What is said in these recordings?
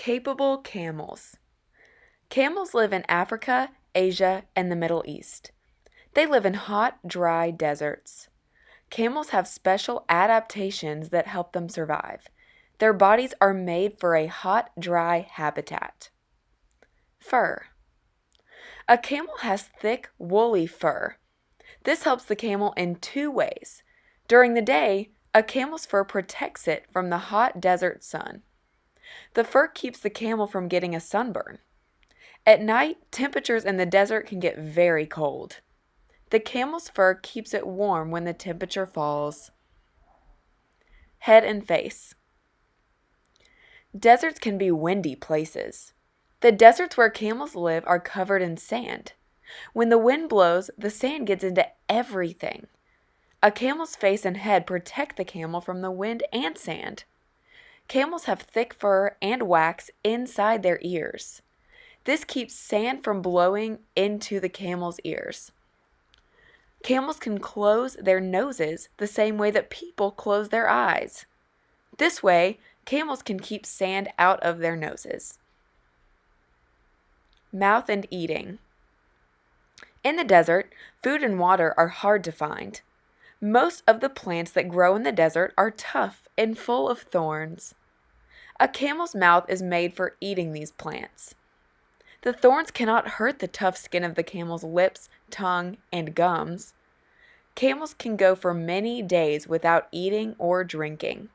Capable camels. Camels live in Africa, Asia, and the Middle East. They live in hot, dry deserts. Camels have special adaptations that help them survive. Their bodies are made for a hot, dry habitat. Fur. A camel has thick, woolly fur. This helps the camel in two ways. During the day, a camel's fur protects it from the hot desert sun. The fur keeps the camel from getting a sunburn. At night, temperatures in the desert can get very cold. The camel's fur keeps it warm when the temperature falls. Head and face. Deserts can be windy places. The deserts where camels live are covered in sand. When the wind blows, the sand gets into everything. A camel's face and head protect the camel from the wind and sand. Camels have thick fur and wax inside their ears. This keeps sand from blowing into the camel's ears. Camels can close their noses the same way that people close their eyes. This way, camels can keep sand out of their noses. Mouth and eating. In the desert, food and water are hard to find. Most of the plants that grow in the desert are tough and full of thorns. A camel's mouth is made for eating these plants. The thorns cannot hurt the tough skin of the camel's lips, tongue, and gums. Camels can go for many days without eating or drinking.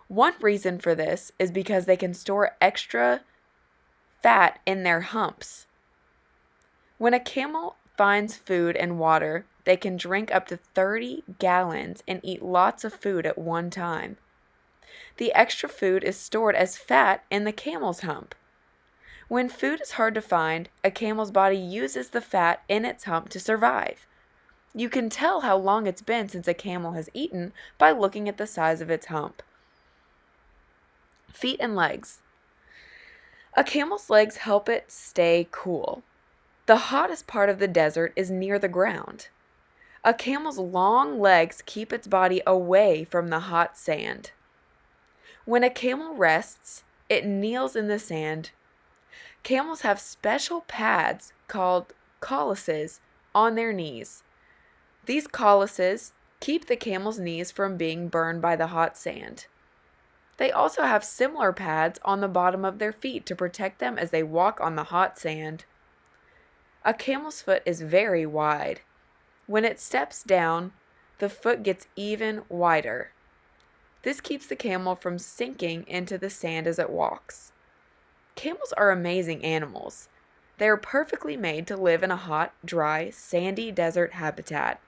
One reason for this is because they can store extra fat in their humps. When a camel finds food and water, they can drink up to 30 gallons and eat lots of food at one time. The extra food is stored as fat in the camel's hump. When food is hard to find, a camel's body uses the fat in its hump to survive. You can tell how long it's been since a camel has eaten by looking at the size of its hump. Feet and legs. A camel's legs help it stay cool. The hottest part of the desert is near the ground. A camel's long legs keep its body away from the hot sand. When a camel rests, it kneels in the sand. Camels have special pads called coluses on their knees. These coluses keep the camel's knees from being burned by the hot sand. They also have similar pads on the bottom of their feet to protect them as they walk on the hot sand. A camel's foot is very wide. When it steps down, the foot gets even wider. This keeps the camel from sinking into the sand as it walks. Camels are amazing animals. They are perfectly made to live in a hot, dry, sandy desert habitat.